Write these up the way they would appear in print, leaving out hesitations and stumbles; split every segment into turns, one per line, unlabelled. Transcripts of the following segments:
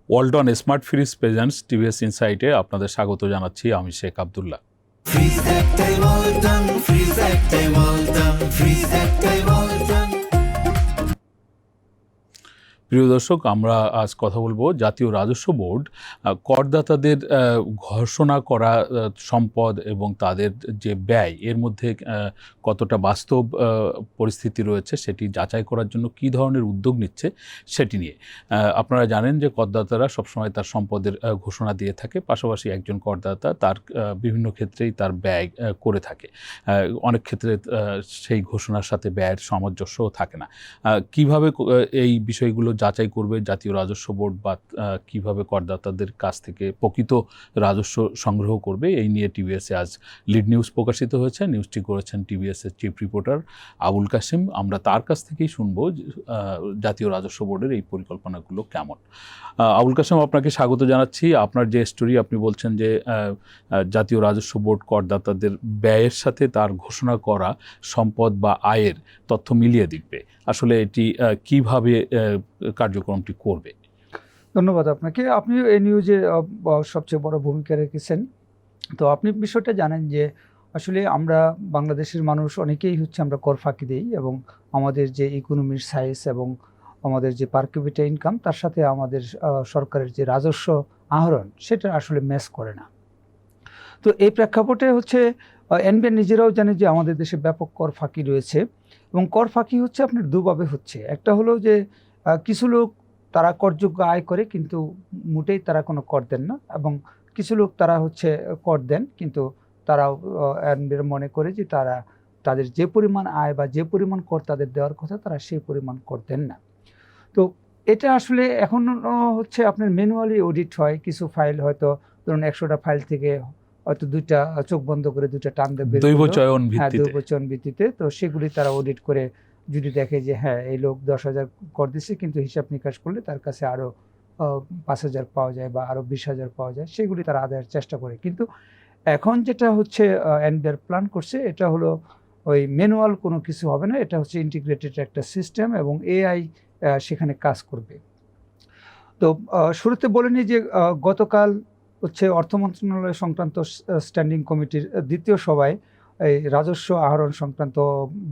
Walton smart fridge presents TVS ইনসাইটে আপনাদের স্বাগত জানাচ্ছি আমি শেখ আব্দুল্লাহ। প্রিয় দর্শক, আমরা আজ কথা বলবো জাতীয় রাজস্ব বোর্ড করদাতাদের ঘোষণা করা সম্পদ এবং তাদের যে ব্যয় এর মধ্যে কতটা বাস্তব পরিস্থিতি রয়েছে সেটি যাচাই করার জন্য কী ধরনের উদ্যোগ নিচ্ছে সেটি নিয়ে। আপনারা জানেন যে করদাতারা সবসময় তার সম্পদের ঘোষণা দিয়ে থাকে, পাশাপাশি একজন করদাতা তার বিভিন্ন ক্ষেত্রেই তার ব্যয় করে থাকে। অনেক ক্ষেত্রে সেই ঘোষণার সাথে ব্যয়ের সামঞ্জস্যও থাকে না। কিভাবে এই বিষয়গুলো যাচাই করবে জাতীয় রাজস্ব বোর্ড, বা কিভাবে করদাতাদের কাছ থেকে প্রকৃত রাজস্ব সংগ্রহ করবে, এই নিয়ে টিভিএসে আজ লিড নিউজ প্রকাশিত হয়েছে। নিউজটি করেছেন টিভিএসের চিফ রিপোর্টার আবুল কাসেম। আমরা তার কাছ থেকেই শুনবো জাতীয় রাজস্ব বোর্ডের এই পরিকল্পনাগুলো কেমন। আবুল কাসেম, আপনাকে স্বাগত জানাচ্ছি। আপনার যে স্টোরি, আপনি বলছেন যে জাতীয় রাজস্ব বোর্ড করদাতাদের ব্যয়ের সাথে তার ঘোষণা করা সম্পদ বা আয়ের তথ্য মিলিয়ে দেখবে। আসলে এটি কিভাবে কার্যক্রমটি করবে?
ধন্যবাদ আপনাকে। আপনি এই নিউজে সবচেয়ে বড় ভূমিকা রেখেছেন। তো আপনি বিষয়টা জানেন যে আসলে আমরা বাংলাদেশের মানুষ অনেকেই আমরা কর ফাঁকি দিই, এবং আমাদের যে ইকোনমির সাইজ এবং আমাদের যে পার ক্যাপিটা ইনকাম, তার সাথে আমাদের সরকারের যে রাজস্ব আহরণ সেটা আসলে ম্যাচ করে না। তো এই প্রেক্ষাপটে এনবিআর নিজেরাও জানে যে আমাদের দেশে ব্যাপক কর ফাঁকি রয়েছে, এবং কর ফাঁকি আপনার দুভাবে হচ্ছে। একটা হলো যে কিছু লোক তারা করযোগ্য আয় করে কিন্তু মোটেই তারা কোনো কর দেন না, এবং কিছু লোক তারা কর দেন কিন্তু তারাও এনবিআর মনে করে যে তাদের যে পরিমাণ আয় বা যে পরিমাণ কর তাদের দেওয়ার কথা তারা সেই পরিমাণ কর দেন না। তো এটা আসলে এখন আপনার ম্যানুয়ালি অডিট হয়। কিছু ফাইল হয়তো ধরুন 100টা ফাইল থেকে হয়তো 2টা চোখ বন্ধ করে 2টা টান দেবে,
দৈব চয়ন
ভিত্তিতে। তো সেগুলি তারা অডিট করে যদি দেখে যে হ্যাঁ এই লোক 10,000 কর দিচ্ছে, কিন্তু হিসাব নিকাশ করলে তার কাছে আরও 5,000 পাওয়া যায় বা আরও 20,000 পাওয়া যায়, সেগুলি তারা আদায়ের চেষ্টা করে। কিন্তু এখন যেটা এনবিআর প্ল্যান করছে, এটা হলো ওই ম্যানুয়াল কোনো কিছু হবে না, এটা ইন্টিগ্রেটেড একটা সিস্টেম, এবং এআই সেখানে কাজ করবে। তো শুরুতে বলে নিই যে গতকাল অর্থ মন্ত্রণালয় সংক্রান্ত স্ট্যান্ডিং কমিটির দ্বিতীয় সভায় এই রাজস্ব আহরণ সংক্রান্ত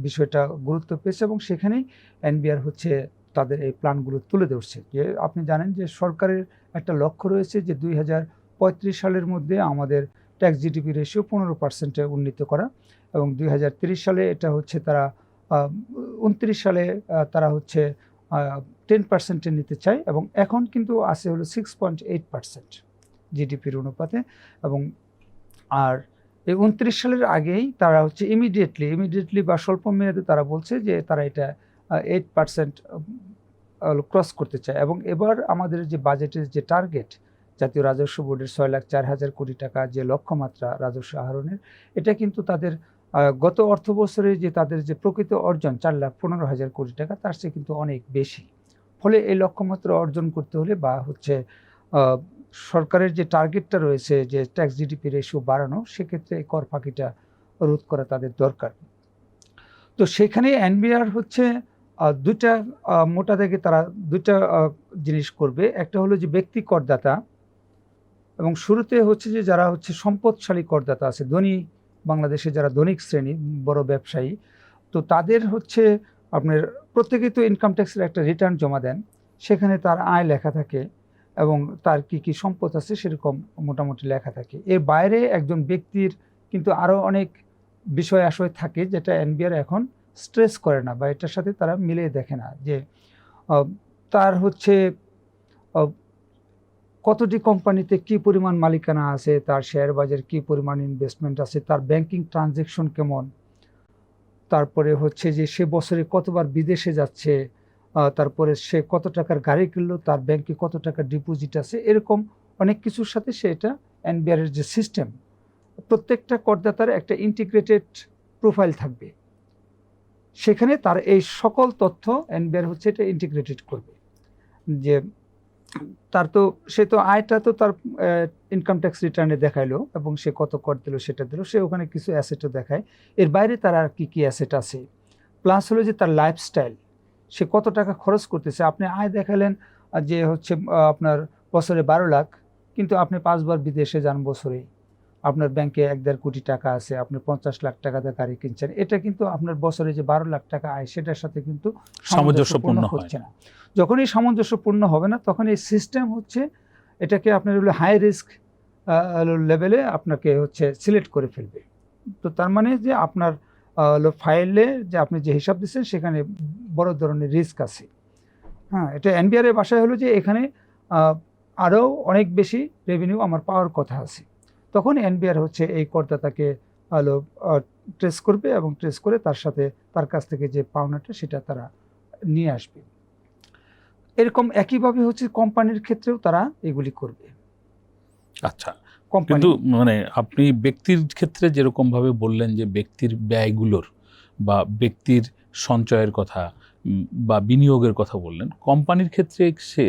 বিষয়টা গুরুত্ব পেয়েছে, এবং সেখানেই এনবিআর তাদের এই প্ল্যানগুলো তুলে ধরছে। যে আপনি জানেন যে সরকারের একটা লক্ষ্য রয়েছে যে 2035 সালের মধ্যে আমাদের ট্যাক্স জিডিপি রেশিও 15%-এ উন্নীত করা, এবং 2030 সালে এটা তারা 29 সালে তারা 10%-এ নিতে চায়, এবং এখন কিন্তু আছে 6.8% জিডিপির অনুপাতে। এবং আর এই 29 সালের আগেই তারা ইমিডিয়েটলি বা স্বল্প মেয়াদে তারা বলছে যে তারা এটা 8% ক্রস করতে চায়। এবং এবার আমাদের যে বাজেটের যে টার্গেট, জাতীয় রাজস্ব বোর্ডের 6,04,000 কোটি টাকা যে লক্ষ্যমাত্রা রাজস্ব আহরণের, এটা কিন্তু তাদের গত অর্থ বছরে যে তাদের যে প্রকৃত অর্জন 4,15,000 কোটি টাকা, তার চেয়ে কিন্তু অনেক বেশি। ফলে এই লক্ষ্যমাত্রা অর্জন করতে হলে বা সরকারের যে টার্গেটটা রয়েছে যে ট্যাক্স জিডিপি রেশিও বাড়ানো, সেক্ষেত্রে এই কর ফাঁকিটা রোধ করা তাদের দরকার। তো সেখানে এনবিআর দুইটা মোটা দাগে তারা দুইটা জিনিস করবে। একটা হলো যে ব্যক্তি করদাতা, এবং শুরুতে যে যারা সম্পদশালী করদাতা আছে, ধনী, বাংলাদেশে যারা ধনিক শ্রেণী, বড় ব্যবসায়ী, তো তাদের আপনার প্রত্যেকেই তো ইনকাম ট্যাক্সের একটা রিটার্ন জমা দেন, সেখানে তার আয় লেখা থাকে এবং তার কি সম্পদ আছে সেরকম মোটামুটি লেখা থাকে। এর বাইরে একজন ব্যক্তির কিন্তু আরও অনেক বিষয় আশয় থাকে, যেটা এনবিআর এখন স্ট্রেস করে না বা এটার সাথে তারা মিলিয়ে দেখে না, যে তার কতটি কোম্পানিতে কি পরিমাণ মালিকানা আছে, তার শেয়ার বাজার কি পরিমাণ ইনভেস্টমেন্ট আছে, তার ব্যাংকিং ট্রানজ্যাকশন কেমন, তারপরে যে সে বছরে কতবার বিদেশে যাচ্ছে, তারপরে সে কত টাকার গাড়ি কিনলো, তার ব্যাংকে কত টাকা ডিপোজিট আছে, এরকম অনেক কিছুর সাথে এটা এনবিআরের যে সিস্টেম, প্রত্যেকটা করদাতার একটা ইন্টিগ্রেটেড প্রোফাইল থাকবে, সেখানে তার এই সকল তথ্য এনবিআর এটা ইন্টিগ্রেটেড করবে। যে তার তো সে তো আয়টা তো তার ইনকাম ট্যাক্স রিটার্নে দেখাইলো, এবং সে কত কর দিল সেটা দিল, সে ওখানে কিছু অ্যাসেটও দেখায়। এর বাইরে তার আর কি অ্যাসেট আছে, প্লাস হলো যে তার লাইফস্টাইল, সে কত টাকা খরচ করতেছে। আপনি আয় দেখালেন যে আপনার বছরে 12 লাখ, কিন্তু আপনি 5 বার বিদেশে যান বছরে, আপনার ব্যাংকে 1-1.5 কোটি টাকা আছে, আপনি 50 লাখ টাকাতে গাড়ি কিনছেন, এটা কিন্তু আপনার বছরে যে 12 লাখ টাকা আয় সেটার সাথে কিন্তু সামঞ্জস্যপূর্ণ হচ্ছে না। যখন এই সামঞ্জস্যপূর্ণ হবে না, তখন এই সিস্টেম হচ্ছে এটাকে আপনার হলো হাই রিস্ক লেভেলে আপনাকে হচ্ছে সিলেক্ট করে ফেলবে। তো তার মানে যে আপনার হলো ফাইলে যে আপনি যে হিসাব দিচ্ছেন সেখানে বড় ধরনের রিস্ক আছে। হ্যাঁ, এটা এনবিআর এর ভাষায় হলো যে এখানে আরও অনেক বেশি রেভিনিউ আমার পাওয়ার কথা আছে। তখন এনবিআর হচ্ছে এই করদাতাকে হলো ট্রেস করবে এবং ট্রেস করে তার সাথে তার কাছ থেকে যে পাওনাটা সেটা তারা নিয়ে আসবে। এরকম একইভাবে হচ্ছে কোম্পানির ক্ষেত্রেও তারা এগুলি করবে।
আচ্ছা,
কোম্পানি
কিন্তু মানে আপনি ব্যক্তির ক্ষেত্রে যেরকম ভাবে বললেন যে ব্যক্তির ব্যয়গুলোর বা ব্যক্তির সঞ্চয়ের কথা বা বিনিয়োগের কথা বললেন, কোম্পানির ক্ষেত্রে সে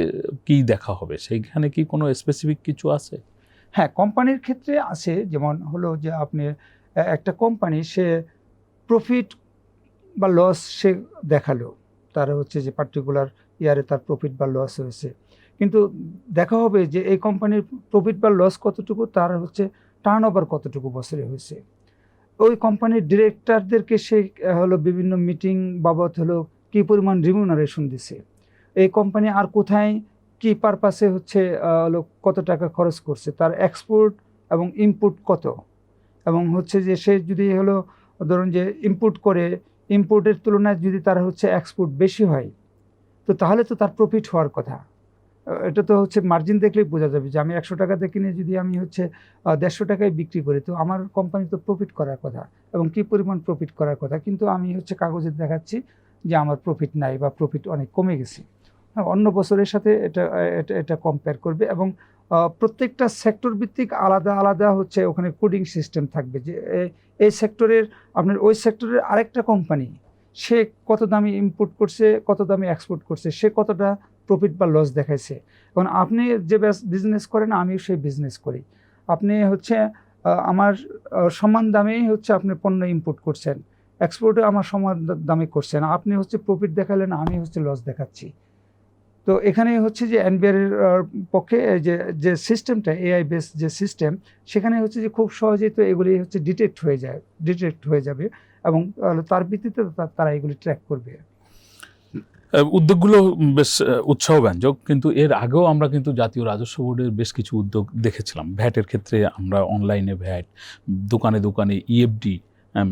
কি দেখা হবে, সেইখানে কি কোনো স্পেসিফিক কিছু আছে?
হ্যাঁ, কোম্পানির ক্ষেত্রে আছে। যেমন হলো যে আপনি একটা কোম্পানি সে প্রফিট বা লস সে দেখালো, তার হচ্ছে যে পার্টিকুলার ইয়ারে তার প্রফিট বা লস হয়েছে, কিন্তু দেখা হবে যে এই কোম্পানির প্রফিট বা লস কতটুকু, তার হচ্ছে টার্নওভার কতটুকু বছরে হয়েছে। ওই কোম্পানির ডিরেক্টরদেরকে সে হলো বিভিন্ন মিটিং বাবদ হলো কী পরিমাণ রিমিউনারেশন দিছে, এই কোম্পানি আর কোথায় কী পারপাসে হচ্ছে হলো কত টাকা খরচ করছে, তার এক্সপোর্ট এবং ইম্পোর্ট কত, এবং হচ্ছে যে সে যদি হলো ধরুন যে ইম্পোর্ট করে, ইম্পোর্টের তুলনায় যদি তার হচ্ছে এক্সপোর্ট বেশি হয়, তো তাহলে তো তার প্রফিট হওয়ার কথা। এটা তো হচ্ছে মার্জিন দেখলেই বোঝা যাবে যে আমি 100 টাকাতে কিনে যদি আমি হচ্ছে 150 টাকায় বিক্রি করি, তো আমার কোম্পানি তো প্রফিট করার কথা, এবং কী পরিমাণ প্রফিট করার কথা, কিন্তু আমি হচ্ছে কাগজে দেখাচ্ছি যে আমার প্রফিট নাই বা প্রফিট অনেক কমে গেছে। অন্য বছরের সাথে এটা এটা এটা কম্পেয়ার করবে, এবং প্রত্যেকটা সেক্টর ভিত্তিক আলাদা আলাদা হচ্ছে ওখানে কোডিং সিস্টেম থাকবে যে এই সেক্টরের আপনার ওই সেক্টরের আরেকটা কোম্পানি সে কত দামে ইম্পোর্ট করছে, কত দামে এক্সপোর্ট করছে, সে কতটা প্রফিট বা লস দেখাইছে। কারণ আপনি যে বিজনেস করেন আমিও সেই বিজনেস করি, আপনি হচ্ছে আমার সমান দামেই হচ্ছে আপনি পণ্য ইম্পোর্ট করছেন, এক্সপোর্টে আমার সমান দামে করছেন, আপনি হচ্ছে প্রফিট দেখালেন, আমি হচ্ছে লস দেখাচ্ছি। তো এখানে হচ্ছে যে এনবিআর এর পক্ষে যে সিস্টেমটা এআই বেস যে সিস্টেম, সেখানে হচ্ছে যে খুব সহজেই তো এগুলি হচ্ছে ডিটেক্ট হয়ে যাবে, এবং তার ভিত্তিতে তারা এগুলি ট্র্যাক করবে।
উদ্যোগগুলো বেশ উৎসাহব্যঞ্জক, কিন্তু এর আগেও আমরা কিন্তু জাতীয় রাজস্ব বোর্ডের বেশ কিছু উদ্যোগ দেখেছিলাম। ভ্যাটের ক্ষেত্রে আমরা অনলাইনে ভ্যাট, দোকানে দোকানে ইএফডি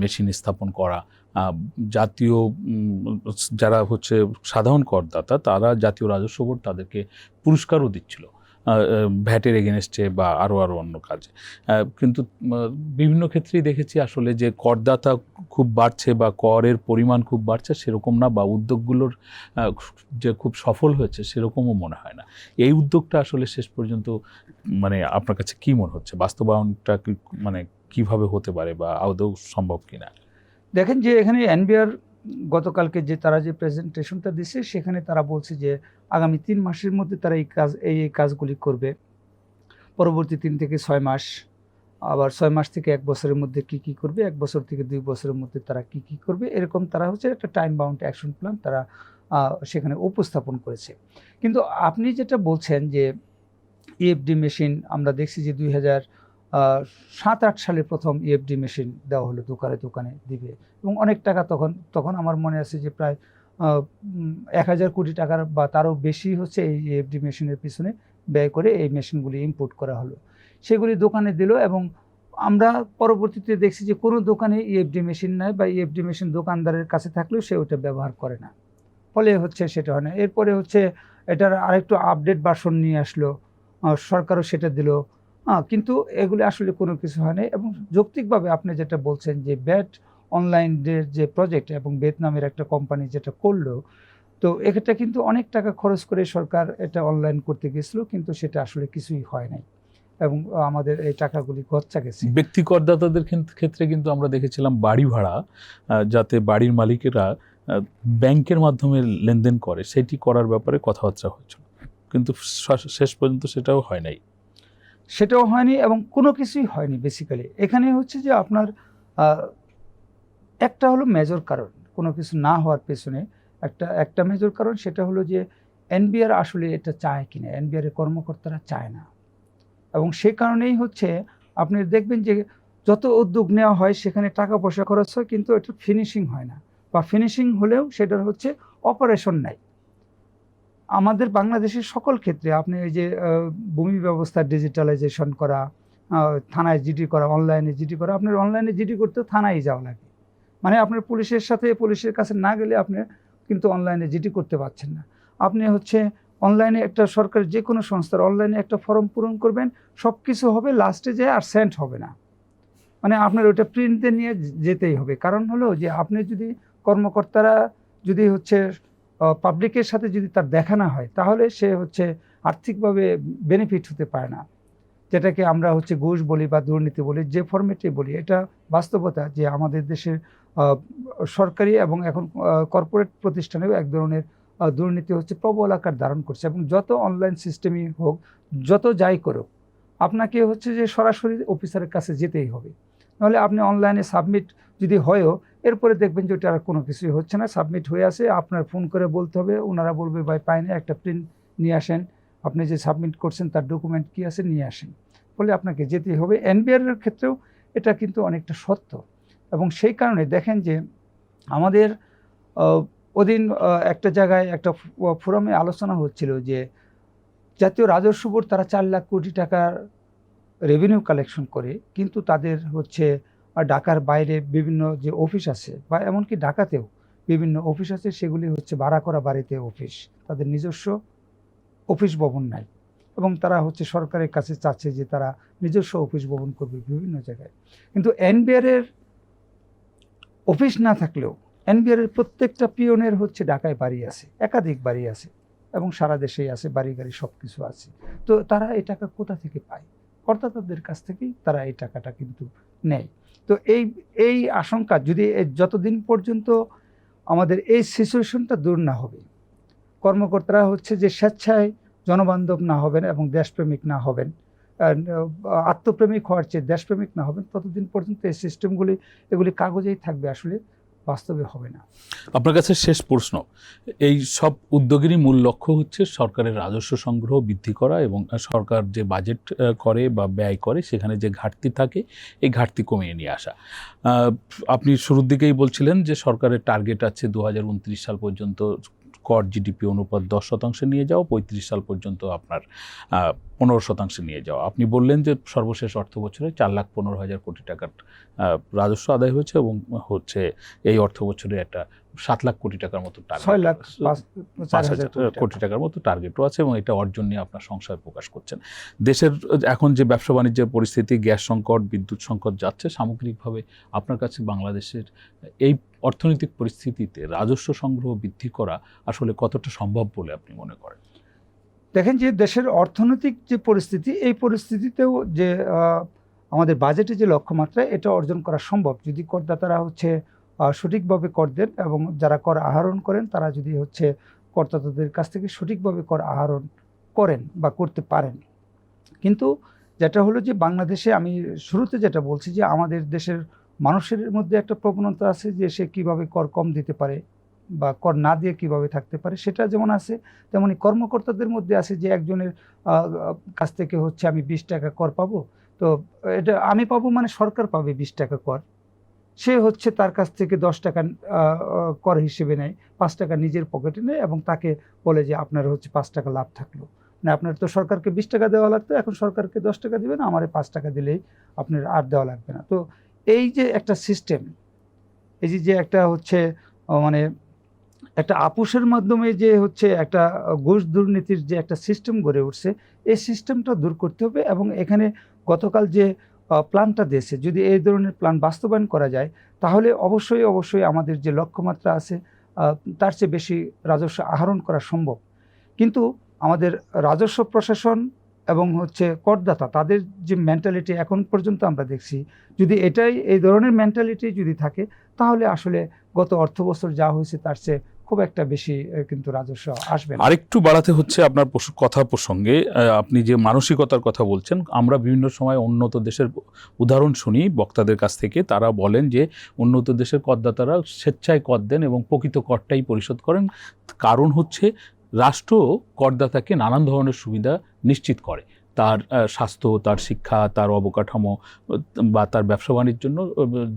মেশিন স্থাপন করা, জাতীয় যারা হচ্ছে সাধারণ করদাতা তারা জাতীয় রাজস্ব বোর্ড তাদেরকে পুরস্কারও দিচ্ছিল ভ্যাটের এগেনস্টে বা আরও অন্য কাজে। কিন্তু বিভিন্ন ক্ষেত্রেই দেখেছি আসলে যে করদাতা খুব বাড়ছে বা করের পরিমাণ খুব বাড়ছে সেরকম না, বা উদ্যোগগুলোর যে খুব সফল হয়েছে সেরকমও মনে হয় না। এই উদ্যোগটা আসলে শেষ পর্যন্ত মানে আপনার কাছে কী মনে হচ্ছে, বাস্তবায়নটা মানে কিভাবে হতে পারে বা আদৌ সম্ভব কিনা?
দেখেন যে এখানে এনবিআর গতকালকে যে তারা যে প্রেজেন্টেশনটা দিছে সেখানে তারা বলছে যে আগামী 3 মাসের মধ্যে তারা এই কাজগুলি করবে, পরবর্তী 3 থেকে 6 মাস, আবার 6 মাস থেকে 1 বছরের মধ্যে কি করবে, 1 বছর থেকে 2 বছরের মধ্যে তারা কি করবে, এরকম তারা হচ্ছে একটা টাইম বাউন্ড অ্যাকশন প্ল্যান তারা সেখানে উপস্থাপন করেছে। কিন্তু আপনি যেটা বলছেন যে ইএফডি মেশিন আমরা দেখছি যে 2007-8 সালে প্রথম ইএফডি মেশিন দেওয়া হলো, দোকানে দোকানে দিবে, এবং অনেক টাকা তখন আমার মনে আছে যে প্রায় 1000 কোটি টাকার বা তারও বেশি হচ্ছে এই ইএফডি মেশিনের পিছনে ব্যয় করে এই মেশিনগুলি ইম্পোর্ট করা হলো, সেগুলি দোকানে দিল, এবং আমরা পরবর্তীতে দেখছি যে কোনো দোকানে ইএফডি মেশিন নাই, বা ইএফডি মেশিন দোকানদারের কাছে থাকলেও সে ওটা ব্যবহার করে না, ফলে হচ্ছে সেটা হয় না। এরপরে হচ্ছে এটার আরেকটু আপডেট ভার্সন নিয়ে আসলো, সরকারও সেটা দিল, কিন্তু এগুলি আসলে কোনো কিছু হয় না। এবং যৌক্তিকভাবে আপনি যেটা বলছেন যে ব্যাট অনলাইনের যে প্রজেক্ট এবং ভিয়েতনামের একটা কোম্পানি যেটা করলো, তো এটা কিন্তু অনেক টাকা খরচ করে সরকার এটা অনলাইন করতে গেছিল, কিন্তু সেটা আসলে কিছুই হয় নাই, এবং আমাদের এই টাকাগুলি গচ্চা গেছে।
ব্যক্তি করদাতাদের ক্ষেত্রে কিন্তু আমরা দেখেছিলাম বাড়ি ভাড়া, যাতে বাড়ির মালিকেরা ব্যাংকের মাধ্যমে লেনদেন করে সেটি করার ব্যাপারে কথাবার্তা হয়েছিল, কিন্তু শেষ পর্যন্ত সেটাও হয় নাই।
সেটাও হয়নি এবং কোনো কিছুই হয়নি। বেসিক্যালি এখানে হচ্ছে যে আপনার একটা হলো মেজর কারণ কোনো কিছু না হওয়ার পেছনে, একটা মেজর কারণ, সেটা হলো যে এনবিআর আসলে এটা চায় কিনা, এনবিআর এর কর্মকর্তারা চায় না। এবং সে কারণেই হচ্ছে আপনি দেখবেন যে যত উদ্যোগ নেওয়া হয় সেখানে টাকা পয়সা খরচ হয়, কিন্তু এটা ফিনিশিং হয় না, বা ফিনিশিং হলেও সেটার হচ্ছে অপারেশন নাই। আমাদের বাংলাদেশের সকল ক্ষেত্রে আপনি এই যে ভূমি ব্যবস্থা ডিজিটালাইজেশন করা, থানায় জিডি করা, অনলাইনে জিডি করা, আপনার অনলাইনে জিডি করতেও থানায় যাওয়া লাগে। মানে আপনার পুলিশের কাছে না গেলে আপনি কিন্তু অনলাইনে জিডি করতে পারছেন না। আপনি হচ্ছে অনলাইনে একটা সরকারের যে কোনো সংস্থার অনলাইনে একটা ফর্ম পূরণ করবেন, সব কিছু হবে, লাস্টে যেয়ে আর সেন্ড হবে না। মানে আপনার ওটা প্রিন্টে নিয়ে যেতেই হবে। কারণ হলো যে আপনি যদি কর্মকর্তারা যদি হচ্ছে পাবলিকের সাথে যদি তার দেখা না হয়, তাহলে সে হচ্ছে আর্থিকভাবে বেনিফিট হতে পারে না। যেটাকে আমরা হচ্ছে ঘুষ বলি বা দুর্নীতি বলি, যে ফরম্যাটে বলি, এটা বাস্তবতা যে আমাদের দেশের সরকারি এবং এখন কর্পোরেট প্রতিষ্ঠানেও এক ধরনের দুর্নীতি হচ্ছে প্রবল আকার ধারণ করছে। এবং যত অনলাইন সিস্টেমই হোক, যত যাই করুক, আপনাকে হচ্ছে যে সরাসরি অফিসারের কাছে যেতেই হবে। নাহলে আপনি অনলাইনে সাবমিট যদি হয়ও, এরপরে দেখবেন যে ওটা আর কোনো কিছুই হচ্ছে না, সাবমিট হয়ে আসে, আপনার ফোন করে বলতে হবে, ওনারা বলবে ভাই পাইনি, একটা প্রিন্ট নিয়ে আসেন, আপনি যে সাবমিট করছেন তার ডকুমেন্ট কী আছে নিয়ে আসেন, ফলে আপনাকে যেতেই হবে। এনবিআর এর ক্ষেত্রেও এটা কিন্তু অনেকটা সত্য। এবং সেই কারণে দেখেন যে আমাদের ওদিন একটা জায়গায় একটা ফোরামে আলোচনা হচ্ছিল যে জাতীয় রাজস্ব বোর্ড তারা 4 লাখ কোটি টাকার রেভিনিউ কালেকশন করে, কিন্তু তাদের হচ্ছে ঢাকার বাইরে বিভিন্ন যে অফিস আছে, বা এমনকি ঢাকাতেও বিভিন্ন অফিস আছে, সেগুলি হচ্ছে ভাড়া করা বাড়িতে অফিস, তাদের নিজস্ব অফিস ভবন নাই। এবং তারা হচ্ছে সরকারের কাছে চাচ্ছে যে তারা নিজস্ব অফিস ভবন করবে বিভিন্ন জায়গায়। কিন্তু এনবিআর এর অফিস না থাকলেও এনবিআর এর প্রত্যেকটা পিয়নের হচ্ছে ঢাকায় বাড়ি আছে, একাধিক বাড়ি আছে, এবং সারা দেশেই আছে, বাড়ি গাড়ি সব কিছু আছে। তো তারা এই টাকা কোথা থেকে পায়? করদাতাদের কাছ থেকেই তারা এই টাকাটা কিন্তু নেয়। তো এই আশঙ্কা যদি যতদিন পর্যন্ত আমাদের এই সিচুয়েশনটা দূর না হবে, কর্মকর্তারা হচ্ছে যে স্বেচ্ছায় জনবান্ধব না হবেন এবং দেশপ্রেমিক না হবেন, আত্মপ্রেমিক হওয়ার চেয়ে দেশপ্রেমিক না হবেন, ততদিন পর্যন্ত এই সিস্টেমগুলি এগুলি কাগজেই থাকবে, আসলে বাস্তবে হবে না।
আপনার কাছে শেষ প্রশ্ন, এই সব উদ্যোগেরই মূল লক্ষ্য হচ্ছে সরকারের রাজস্ব সংগ্রহ বৃদ্ধি করা এবং সরকার যে বাজেট করে বা ব্যয় করে সেখানে যে ঘাটতি থাকে এই ঘাটতি কমিয়ে নিয়ে আসা। আপনি শুরুর দিকেই বলছিলেন যে সরকারের টার্গেট আছে 2029 সাল পর্যন্ত কর জিডিপি অনুপাত 10% নিয়ে যাও, 35 সাল পর্যন্ত আপনার 15% নিয়ে যাওয়া। আপনি বললেন যে সর্বশেষ অর্থ বছরে 4,15,000 কোটি টাকার রাজস্ব আদায় হয়েছে এবং হচ্ছে এই অর্থ বছরে একটা 7 লাখ কোটি টাকার মতো টার্গেট, 5,000 কোটি টাকার মতো টার্গেটও আছে, এবং এটা অর্জন নিয়ে আপনার সংশয় প্রকাশ করছেন। দেশের এখন যে ব্যবসা বাণিজ্যের পরিস্থিতি, গ্যাস সংকট, বিদ্যুৎ সংকট যাচ্ছে, সামগ্রিকভাবে আপনার কাছে বাংলাদেশের এই অর্থনৈতিক পরিস্থিতিতে রাজস্ব সংগ্রহ বৃদ্ধি করা আসলে কতটা সম্ভব বলে আপনি মনে করেন?
দেখেন যে দেশের অর্থনৈতিক যে পরিস্থিতি, এই পরিস্থিতিতেও যে আমাদের বাজেটে যে লক্ষ্যমাত্রা, এটা অর্জন করা সম্ভব যদি করদাতারা হচ্ছে সঠিকভাবে কর দেন, এবং যারা কর আহরণ করেন তারা যদি হচ্ছে করদাতাদের কাছ থেকে সঠিকভাবে কর আহরণ করেন বা করতে পারেন। কিন্তু যেটা হলো যে বাংলাদেশে আমি শুরুতে যেটা বলছি যে আমাদের দেশের মানুষের মধ্যে একটা প্রবণতা আছে যে সে কীভাবে কর কম দিতে পারে বা কর না দিয়ে কিভাবে থাকতে পারে, সেটা যেমন আছে, তেমনি কর্মকর্তাদের মধ্যে আছে যে একজনের কাছ থেকে হচ্ছে আমি 20 টাকা কর পাবো, তো এটা আমি পাবো মানে সরকার পাবে 20 টাকা কর, সে হচ্ছে তার কাছ থেকে 10 টাকা কর হিসেবে নেয়, 5 টাকা নিজের পকেটে নেয়, এবং তাকে বলে যে আপনার হচ্ছে 5 টাকা লাভ থাকলো না, আপনার তো সরকারকে 20 টাকা দেওয়া লাগতো, এখন সরকারকে 10 টাকা দিবেন, আমার 5 টাকা দিলেই আপনার আর দেওয়া লাগবে না। তো এই যে একটা সিস্টেম, এই যে একটা হচ্ছে মানে একটা আপোষের মাধ্যমে যে হচ্ছে একটা ঘুষ দুর্নীতির যে একটা সিস্টেম গড়ে উঠছে, এই সিস্টেমটা দূর করতে হবে। এবং এখানে গতকাল যে প্ল্যানটা দিয়েছে, যদি এই ধরনের প্ল্যান বাস্তবায়ন করা যায়, তাহলে অবশ্যই আমাদের যে লক্ষ্যমাত্রা আছে তার চেয়ে বেশি রাজস্ব আহরণ করা সম্ভব। কিন্তু আমাদের রাজস্ব প্রশাসন এবং হচ্ছে করদাতা, তাদের যে মেন্টালিটি এখন পর্যন্ত আমরা দেখছি, যদি এই ধরনের মেন্টালিটি যদি থাকে, তাহলে আসলে গত অর্থবছর যা হয়েছে তার চেয়ে খুব একটা বেশি কিন্তু রাজস্ব আসবে না।
আরেকটু বাড়াতে হচ্ছে আপনার কথা প্রসঙ্গে, আপনি যে মানসিকতার কথা বলছেন, আমরা বিভিন্ন সময় উন্নত দেশের উদাহরণ শুনি বক্তাদের কাছ থেকে, তারা বলেন যে উন্নত দেশের করদাতারা স্বেচ্ছায় কর দেন এবং প্রকৃত করটাই পরিশোধ করেন, কারণ হচ্ছে রাষ্ট্র করদাতাকে নানান ধরনের সুবিধা নিশ্চিত করে, তার স্বাস্থ্য, তার শিক্ষা, তার অবকাঠামো বা তার ব্যবসা বাণিজ্যের জন্য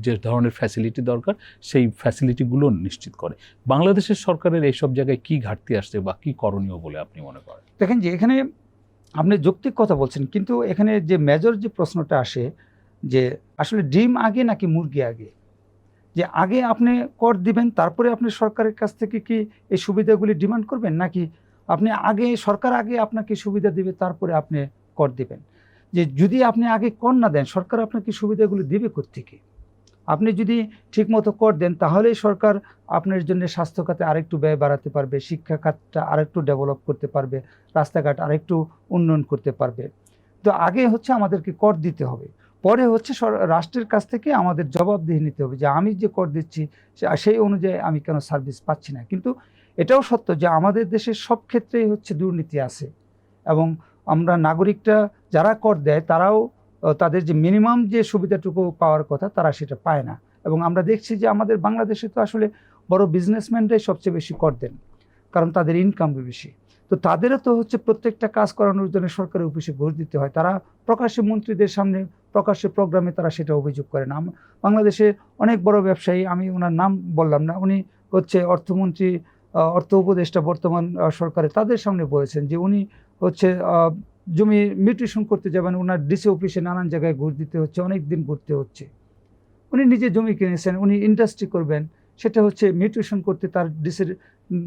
যে ধরনের ফ্যাসিলিটি দরকার সেই ফ্যাসিলিটিগুলো নিশ্চিত করে। বাংলাদেশের সরকারের এইসব জায়গায় কি ঘাটতি আসছে বা কি করণীয় বলে আপনি মনে করেন?
দেখেন যে এখানে আপনি যৌক্তিক কথা বলছেন, কিন্তু এখানে যে মেজর যে প্রশ্নটা আসে যে আসলে ডিম আগে নাকি মুরগি আগে? যে আগে আপনি কর দিবেন, তারপরে আপনি সরকারের কাছ থেকে কি এই সুবিধাগুলি ডিমান্ড করবেন, নাকি আপনি আগে সরকার আগে আপনাকে সুবিধা দিবে তারপরে আপনি কর দিবেন? যে যদি আপনি আগে কর না দেন, সরকার আপনাকে সুবিধাগুলি দিবে কোত্থেকে? আপনি যদি ঠিকমতো কর দেন তাহলেই সরকার আপনার জন্য স্বাস্থ্য খাতে আরেকটু ব্যয় বাড়াতে পারবে, শিক্ষা খাতটা আরেকটু ডেভেলপ করতে পারবে, রাস্তাঘাট আরেকটু উন্নয়ন করতে পারবে। তো আগে হচ্ছে আমাদেরকে কর দিতে হবে, পরে হচ্ছে রাষ্ট্রের কাছ থেকে আমাদের জবাবদিহি নিতে হবে যে আমি যে কর দিচ্ছি সেই অনুযায়ী আমি কেন সার্ভিস পাচ্ছি না। কিন্তু এটাও সত্য যে আমাদের দেশের সব ক্ষেত্রেই হচ্ছে দুর্নীতি আছে, এবং আমরা নাগরিকরা যারা কর দেয় তারাও তাদের যে মিনিমাম যে সুবিধাটুকু পাওয়ার কথা তারা সেটা পায় না। এবং আমরা দেখছি যে আমাদের বাংলাদেশে তো আসলে বড় বিজনেসম্যানরাই সবচেয়ে বেশি কর দেন, কারণ তাদের ইনকাম বেশি। তো তাদেরও তো হচ্ছে প্রত্যেকটা কাজ করানোর জন্য সরকারের অফিসে ঘুষ দিতে হয়। তারা প্রকাশ্যে মন্ত্রীদের সামনে প্রকাশ্যে প্রোগ্রামে তারা সেটা অভিযোগ করেন। বাংলাদেশে অনেক বড় ব্যবসায়ী, আমি ওনার নাম বললাম না, উনি হচ্ছে অর্থমন্ত্রী, অর্থ উপদেষ্টা বর্তমান সরকারে, তাদের সামনে বলেছেন যে উনি হচ্ছে জমি মিউটেশন করতে যাবেন, ওনার ডিসি অফিসে নানান জায়গায় ঘুষ দিতে হচ্ছে, অনেক দিন ঘুরতে হচ্ছে। উনি নিজে জমি কিনেছেন, উনি ইন্ডাস্ট্রি করবেন, সেটা হচ্ছে মিউটেশন করতে তার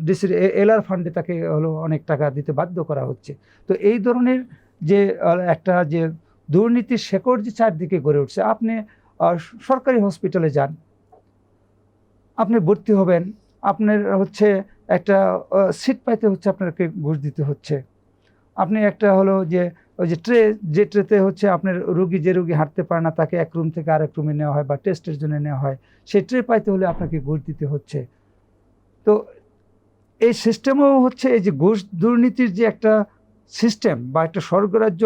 ডিসির এলআর ফান্ডে তাকে হলো অনেক টাকা দিতে বাধ্য করা হচ্ছে। তো এই ধরনের যে একটা যে দুর্নীতির শেকড় যে চারদিকে গড়ে উঠছে, আপনি সরকারি হসপিটালে যান, আপনি ভর্তি হবেন, আপনার হচ্ছে একটা সিট পাইতে হচ্ছে আপনাকে ঘুষ দিতে হচ্ছে। আপনি একটা হলো যে ওই যে ট্রেতে হচ্ছে আপনার যে রোগী হাঁটতে পারে না তাকে এক রুম থেকে আরেক রুমে নেওয়া হয় বা টেস্টের জন্য নেওয়া হয়, সেই ট্রে পাইতে হলে আপনাকে ঘুষ দিতে হচ্ছে। তো এই সিস্টেমও হচ্ছে এই যে ঘুষ দুর্নীতির যে একটা সিস্টেম বা একটা স্বর্গরাজ্য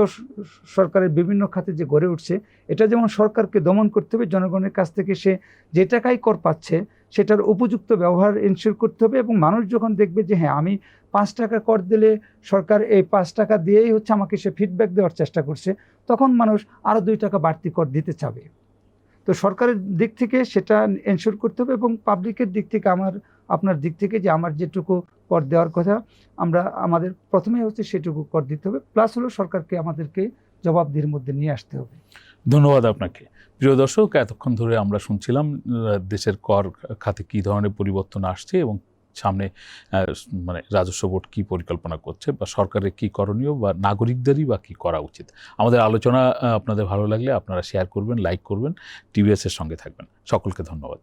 সরকারের বিভিন্ন খাতে যে গড়ে উঠছে, এটা যেমন সরকারকে দমন করতে হবে, জনগণের কাছ থেকে সে যে টাকাই কর পাচ্ছে সেটার উপযুক্ত ব্যবহার এনশিওর করতে হবে। এবং মানুষ যখন দেখবে যে হ্যাঁ আমি 5 টাকা কর দিলে সরকার এই 5 টাকা দিয়েই হচ্ছে আমাকে সে ফিডব্যাক দেওয়ার চেষ্টা করছে, তখন মানুষ আরও 2 টাকা বাড়তি কর দিতে চাবে। তো সরকারের দিক থেকে সেটা এনশিওর করতে হবে, এবং পাবলিকের দিক থেকে আপনার দিক থেকে যে আমার যেটুকু কর দেওয়ার কথা আমাদের প্রথমে হচ্ছে সেটুকু কর দিতে হবে, প্লাস হলো সরকারকে আমাদেরকে জবাবদিহির মধ্যে নিয়ে আসতে হবে।
ধন্যবাদ আপনাকে। প্রিয় দর্শক, এতক্ষণ ধরে আমরা শুনছিলাম দেশের কর খাতে কী ধরনের পরিবর্তন আসছে এবং সামনে মানে রাজস্ব বোর্ড কী পরিকল্পনা করছে বা সরকারের কী করণীয় বা নাগরিকদেরই বা কী করা উচিত। আমাদের আলোচনা আপনাদের ভালো লাগলে আপনারা শেয়ার করবেন, লাইক করবেন, টিভিএসের সঙ্গে থাকবেন। সকলকে ধন্যবাদ।